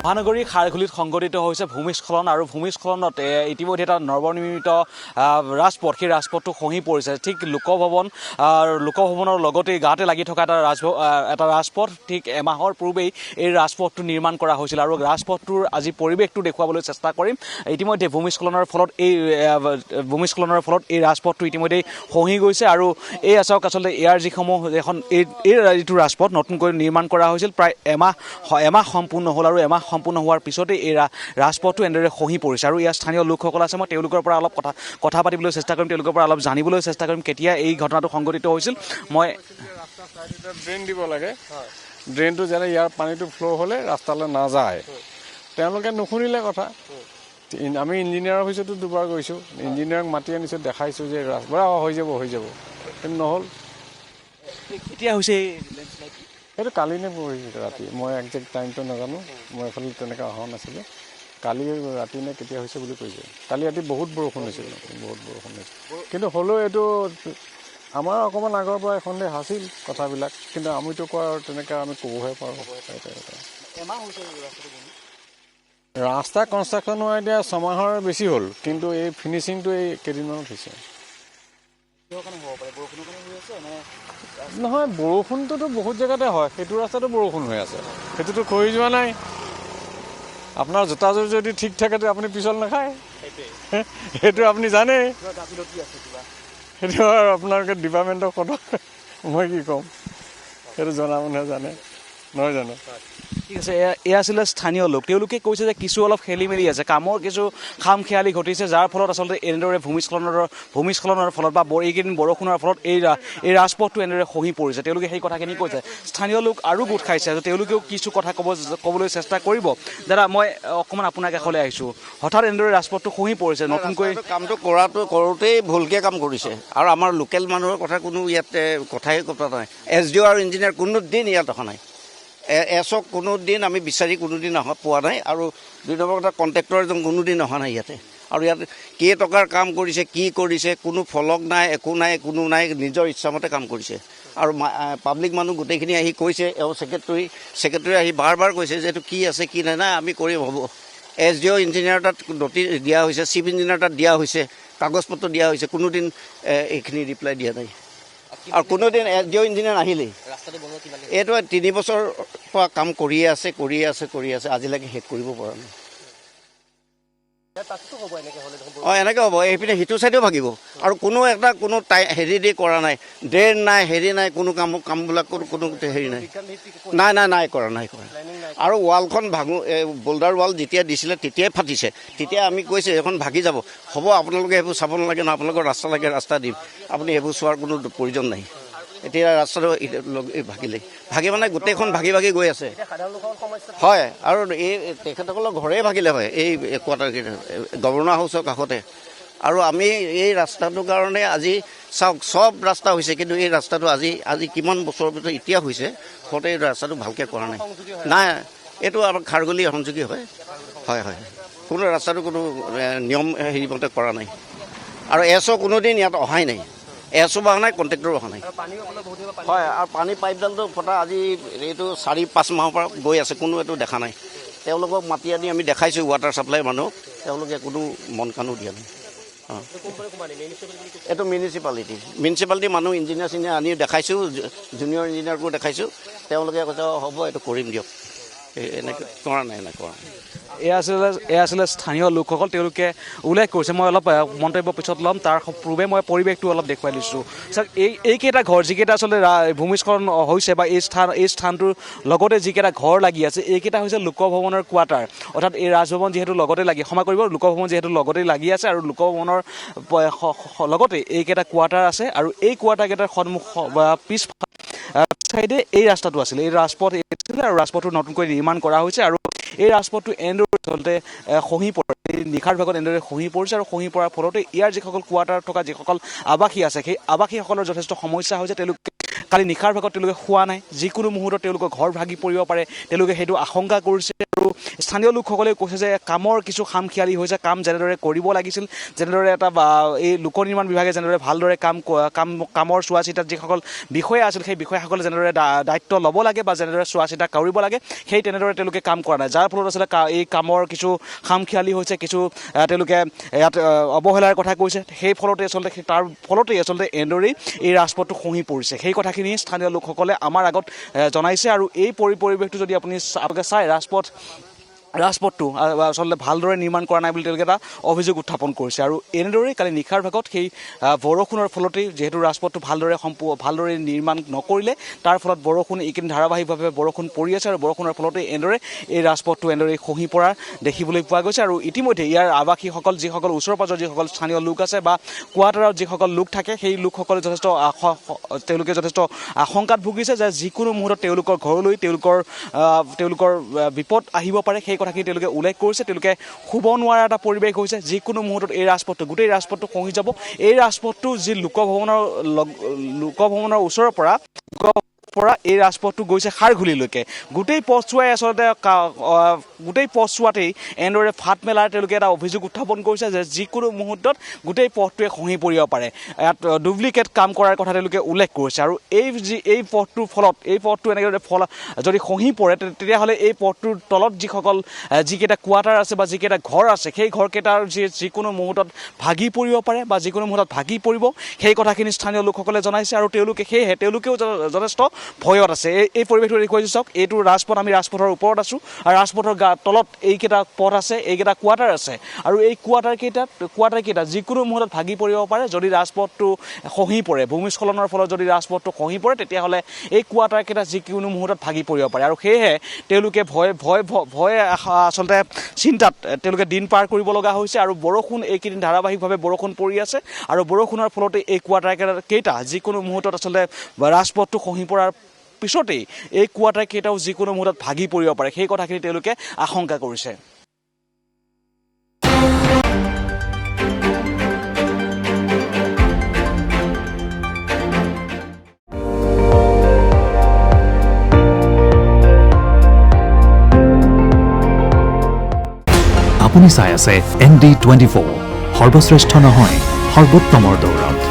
মহানগৰী খাৰঘুলিত সংঘটিত হৈছে ভূমিস্খলন আৰু ভূমিস্খলনত ইতিমধ্যে এটা নৱনিৰ্মিত ৰাজপথ সেই ৰাজপথটো খহি পৰিছে। ঠিক লোকভৱনৰ লগতে গাতে লাগি থকা এটা ৰাজপথ ঠিক এমাহৰ পূৰ্বেই এই ৰাজপথটো নিৰ্মাণ কৰা হৈছিল আৰু ৰাজপথটোৰ আজি পৰিৱেশটো দেখুৱাবলৈ চেষ্টা কৰিম। ইতিমধ্যে ভূমিস্খলনৰ ফলত এই ৰাজপথটো ইতিমধ্যে খহি গৈছে আৰু এই চাওক আচলতে ইয়াৰ যিসমূহ এখন এই যিটো ৰাজপথ নতুনকৈ নিৰ্মাণ কৰা হৈছিল প্ৰায় এমাহ সম্পূৰ্ণ হ'ল আৰু এমাহ সম্পূৰ্ণ হোৱাৰ পিছতে এই ৰাজপথটো এনেদৰে খহি পৰিছে আৰু ইয়াৰ স্থানীয় লোকসকল আছে। মই তেওঁলোকৰ পৰা অলপ কথা পাতিবলৈ চেষ্টা কৰিম, তেওঁলোকৰ পৰা অলপ জানিবলৈ চেষ্টা কৰিম কেতিয়া এই ঘটনাটো সংঘটিত হৈছিল। মই ৰাস্তা চাইডতে ড্ৰেইন দিব লাগে, ড্ৰেইনটো যেনে ইয়াৰ পানীটো ফ্ল' হ'লে ৰাস্তালৈ নাযায়। তেওঁলোকে নুশুনিলে কথা। আমি ইঞ্জিনিয়াৰৰ অফিচতো দুবাৰ গৈছোঁ, ইঞ্জিনিয়াৰক মাতি আনিছোঁ, দেখাইছোঁ যে ৰাস্তা হৈ যাব কিন্তু নহ'ল। কেতিয়া হৈছে সেইটো কালি নে পৰহি ৰাতি, মই একজেক্ট টাইমটো নাজানো, মই এইফালে তেনেকৈ অহা নাছিলোঁ। কালি ৰাতি নে কেতিয়া হৈছে বুলি কৈছে। কালি ৰাতি বহুত বৰষুণ হৈছিল, কিন্তু হ'লেও এইটো আমাৰ অকণমান আগৰ পৰা সন্দেহ আছিল কথাবিলাক, কিন্তু আমিতো কোৱা তেনেকৈ আমি ক'বহে পাৰোঁ। ৰাস্তা কনষ্ট্ৰাকশ্যন হোৱা এতিয়া 6 মাহৰ বেছি হ'ল, কিন্তু এই ফিনিচিংটো এই কেইদিনমানত হৈছে। নহয়, বৰষুণটোতো বহুত জেগাতে হয়, সেইটো ৰাস্তাটো বৰষুণ হৈ আছে, সেইটোতো খহি যোৱা নাই। আপোনাৰ জোতাযোৰ যদি ঠিক থাকেতো আপুনি পিছল নাখায়, সেইটো আপুনি জানে। সেইটো আৰু আপোনালোকে ডিপাৰ্টমেণ্টৰ কথা মই কি ক'ম, সেইটো জনা মানুহে জানে, নহয় জানো? ঠিক আছে, এয়া আছিলে স্থানীয় লোক। তেওঁলোকে কৈছে যে কিছু অলপ খেলি মেলি আছে, কামৰ কিছু খাম খেয়ালি ঘটিছে, যাৰ ফলত আচলতে এনেদৰে ভূমিস্খলনৰ ফলত বা এইকেইদিন বৰষুণৰ ফলত এই ৰাজপথটো এনেদৰে খহি পৰিছে। তেওঁলোকে সেই কথাখিনি কৈছে। স্থানীয় লোক আৰু গোট খাইছে, তেওঁলোকেও কিছু কথা ক'বলৈ চেষ্টা কৰিব। দাদা, মই অকণমান আপোনাৰ কাষলৈ আহিছোঁ। হঠাৎ এনেদৰে ৰাজপথটো খহি পৰিছে, নতুনকৈ কামটো কৰোঁতেই ভুলকৈ কাম কৰিছে আৰু আমাৰ লোকেল মানুহৰ কথা কোনো ইয়াত কথাই কথা নাই। SDO আৰু ইঞ্জিনিয়াৰ কোনো দিন ইয়াত অহা নাই। এছক কোনো দিন আমি বিচাৰি কোনোদিন পোৱা নাই আৰু 2 নম্বৰ কথা কণ্ট্ৰেক্টৰ এজন কোনোদিন অহা নাই ইয়াতে। আৰু ইয়াত কেইটকাৰ কাম কৰিছে, কি কৰিছে, কোনো ফলক নাই, একো নাই, কোনো নাই, নিজৰ ইচ্ছামতে কাম কৰিছে। আৰু পাব্লিক মানুহ গোটেইখিনি আহি কৈছে, ছেক্ৰেটৰী আহি বাৰ কৈছে যে এইটো কি আছে কি নাই, আমি কৰিম হ'ব। SDO ইঞ্জিনিয়াৰ তাত নটিচ দিয়া হৈছে, চিফ ইঞ্জিনিয়াৰ তাত দিয়া হৈছে, কাগজ পত্ৰ দিয়া হৈছে, কোনোদিন এইখিনি ৰিপ্লাই দিয়া নাই। আৰু কোনোদিন SDO ইঞ্জিনিয়াৰ নাহিলেই। এইটো 3 বছৰৰ পৰা কাম কৰিয়ে আছে, আজিলৈকে শেষ কৰিব পৰা নাই। এনেকৈ হ'ব, এইপিনে সিটো ছাইডেও ভাগিব আৰু কোনো হেৰি দি কৰা নাই, ড্ৰেইন নাই, হেৰি নাই, কোনো কামবিলাক কোনো হেৰি নাই কৰা। আৰু ৱালখন বোল্ডাৰ ৱাল যেতিয়া দিছিলে তেতিয়াই ফাটিছে, তেতিয়া আমি কৈছে এইখন ভাগি যাব, হ'ব আপোনালোকে সেইবোৰ চাব নালাগে, আপোনালোকৰ ৰাস্তা লাগে, ৰাস্তা দিম, আপুনি সেইবোৰ চোৱাৰ কোনো প্ৰয়োজন নাই। এতিয়া ৰাস্তাটো ভাগি মানে গোটেইখন ভাগি গৈ আছে। হয়, আৰু এই তেখেতসকলৰ ঘৰেই ভাগিলে হয়, এই কোৱাৰ্টাৰকেইটা গভৰ্ণৰ হাউচৰ কাষতে। আৰু আমি এই ৰাস্তাটোৰ কাৰণে আজি চাওক, চব ৰাস্তা হৈছে, কিন্তু এই ৰাস্তাটো আজি কিমান বছৰৰ পিছত এতিয়া হৈছে, সদায় এই ৰাস্তাটো ভালকৈ কৰা নাই। এইটো আমাৰ খাৰঘুলি সংযোগী হয়, কোনো ৰাস্তাটো কোনো নিয়ম হেৰিমতে কৰা নাই। আৰু এছও কোনোদিন ইয়াত অহাই নাই, এছও অহা নাই, কণ্ট্ৰেক্টৰো অহা নাই। হয়, আৰু পানী পাইপডালটো ফটা আজি এইটো 4-5 মাহৰ পৰা গৈ আছে, কোনো এইটো দেখা নাই। তেওঁলোকক মাতি আনি আমি দেখাইছোঁ, ৱাটাৰ ছাপ্লাই মানুহ, তেওঁলোকে কোনো মন কাণো দিয়া নাই। এইটো মিউনিচিপালিটি মানুহ, ইঞ্জিনিয়াৰ আনি দেখাইছোঁ, জুনিয়ৰ ইঞ্জিনিয়াৰকো দেখাইছোঁ, তেওঁলোকে কৈছে হ'ব এইটো কৰিম দিয়ক, এনেকৈ কৰা নাই। এয়া আছিলে স্থানীয় লোকসকল। তেওঁলোকে উল্লেখ কৰিছে, মই অলপ মন্তব্য পিছত ল'ম, তাৰ পূৰ্বে মই পৰিৱেশটো অলপ দেখুৱাই দিছোঁ। চাওক, এইকেইটা ঘৰ যিকেইটা আচলতে ভূমিস্খলন হৈছে বা এই স্থানটোৰ লগতে যিকেইটা ঘৰ লাগি আছে, এইকেইটা হৈছে লোকভৱনৰ কোৱাৰ্টাৰ। অৰ্থাৎ এই ৰাজভৱন যিহেতু লোকভৱন যিহেতু লগতেই লাগি আছে আৰু লোকভৱনৰ লগতে এইকেইটা কোৱাৰ্টাৰ আছে আৰু এই কোৱাৰ্টাৰকেইটাৰ পিছ চাইডে এই ৰাস্তাটো আছিলে, এই ৰাজপথ আছিলে আৰু ৰাজপথটো নতুনকৈ নিৰ্মাণ কৰা হৈছে আৰু এই ৰাজপথটো এনেদৰে আচলতে খহি পৰে, নিশাৰ ভাগত এনেদৰে খহি পৰিছে আৰু খহি পৰাৰ ফলতে ইয়াৰ যিসকল কোৱাৰ্টাৰত থকা যিসকল আৱাসী আছে, সেই আৱাসীসকলৰ যথেষ্ট সমস্যা হৈছে। তেওঁলোকে কালি নিশাৰ ভাগত তেওঁলোকে শোৱা নাই, যিকোনো মুহূৰ্তত তেওঁলোকৰ ঘৰ ভাগি পৰিব পাৰে, তেওঁলোকে সেইটো আশংকা কৰিছে। আৰু স্থানীয় লোকসকলে কৈছে যে কামৰ কিছু খামখিয়ালি হৈছে, কাম যেনেদৰে কৰিব লাগিছিল, যেনেদৰে এটা এই লোক নিৰ্মাণ বিভাগে যেনেদৰে ভালদৰে কামৰ চোৱা চিতাত যিসকল বিষয়া আছিল সেই বিষয়াসকলে যেনেদৰে দায়িত্ব ল'ব লাগে বা যেনেদৰে চোৱা চিতা কৰিব লাগে সেই তেনেদৰে তেওঁলোকে কাম কৰা নাই, যাৰ ফলত আচলতে এই কামৰ কিছু খামখিয়ালি হৈছে, কিছু তেওঁলোকে ইয়াত অৱহেলাৰ কথা কৈছে। সেই ফলতে আচলতে তাৰ ফলতেই আচলতে এনেদৰেই এই ৰাজপথটো খহি পৰিছে। সেই কথাখিনি স্থানীয় লোকসকলে আমাৰ আগত জনাইছে। আৰু এই পৰিৱেশটো যদি আপুনি চাই ৰাজপথটো আচলতে ভালদৰে নিৰ্মাণ কৰা নাই বুলি তেওঁলোকে এটা অভিযোগ উত্থাপন কৰিছে। আৰু এনেদৰেই কালি নিশাৰ ভাগত সেই বৰষুণৰ ফলতেই যিহেতু ৰাজপথটো ভালদৰে নিৰ্মাণ নকৰিলে, তাৰ ফলত বৰষুণ এইকেইদিন ধাৰাবাহিকভাৱে বৰষুণ পৰি আছে আৰু বৰষুণৰ ফলতেই এনেদৰে এই ৰাজপথটো এনেদৰে খহি পৰা দেখিবলৈ পোৱা গৈছে। আৰু ইতিমধ্যে ইয়াৰ আৱাসীসকল, যিসকল ওচৰ পাজৰ যিসকল স্থানীয় লোক আছে বা কোৱাৰ্টাৰত যিসকল লোক থাকে, সেই লোকসকলে তেওঁলোকে যথেষ্ট আশংকাত ভুগিছে যে যিকোনো মুহূৰ্তত তেওঁলোকৰ ঘৰলৈ তেওঁলোকৰ বিপদ আহিব পাৰে। সেই কথাখিনি তেওঁলোকে উল্লেখ কৰিছে। তেওঁলোকে শুব নোৱাৰা এটা পৰিৱেশ হৈছে, যিকোনো মুহূৰ্তত এই গোটেই ৰাজপথটো খহি যাব। এই ৰাজপথটো যি লোকভৱনৰ ওচৰৰ পৰা এই ৰাজপথটো গৈছে খাৰঘুলিলৈকে। গোটেই পথছোৱাতেই এনেদৰে ফাট মেলাৰ তেওঁলোকে এটা অভিযোগ উত্থাপন কৰিছে যে যিকোনো মুহূৰ্তত গোটেই পথটোৱে খহি পৰিব পাৰে। ইয়াত ডুপ্লিকেট কাম কৰাৰ কথা তেওঁলোকে উল্লেখ কৰিছে। আৰু এই পথটো এনেকৈ যদি খহি পৰে তেতিয়াহ'লে এই পথটোৰ তলত যিকেইটা কোৱাৰ্টাৰ আছে বা যিকেইটা ঘৰ আছে, সেই ঘৰকেইটাৰ যিকোনো মুহূৰ্তত ভাগি পৰিব পাৰে বা যিকোনো মুহূৰ্তত ভাগি পৰিব, সেই কথাখিনি স্থানীয় লোকসকলে জনাইছে। আৰু তেওঁলোকেও যথেষ্ট ভয়ত আছে। এই পৰিৱেশটো দেখুৱাইছোঁ চাওক, এইটো ৰাজপথ, আমি ৰাজপথৰ ওপৰত আছোঁ আৰু ৰাজপথৰ তলত এইকেইটা পথ আছে, এইকেইটা কোৱাৰ্টাৰ আছে। আৰু এই কোৱাৰ্টাৰকেইটা যিকোনো মুহূৰ্তত ভাগি পৰিব পাৰে যদি ৰাজপথটো খহি পৰে। ভূমিস্খলনৰ ফলত যদি ৰাজপথটো খহি পৰে তেতিয়াহ'লে এই কোৱাৰ্টাৰকেইটা যিকোনো মুহূৰ্তত ভাগি পৰিব পাৰে। আৰু সেয়েহে তেওঁলোকে ভয় আচলতে চিন্তাত তেওঁলোকে দিন পাৰ কৰিব লগা হৈছে। আৰু বৰষুণ এইকেইদিন ধাৰাবাহিকভাৱে বৰষুণ পৰি আছে আৰু বৰষুণৰ ফলতে এই কোৱাৰ্টাৰকেইটা যিকোনো মুহূৰ্তত আচলতে ৰাজপথটো খহি পৰাৰ পিছতেই এই কোৱাৰ্টাৰকেইটাও যিকোনো মুহূৰ্তত ভাগি পৰিব পাৰে। সেই কথাখিনি তেওঁলোকে আশংকা কৰিছে। আপুনি চাই আছে ND24, সৰ্বশ্ৰেষ্ঠ নহয় সৰ্বোত্তমৰ দৌৰত।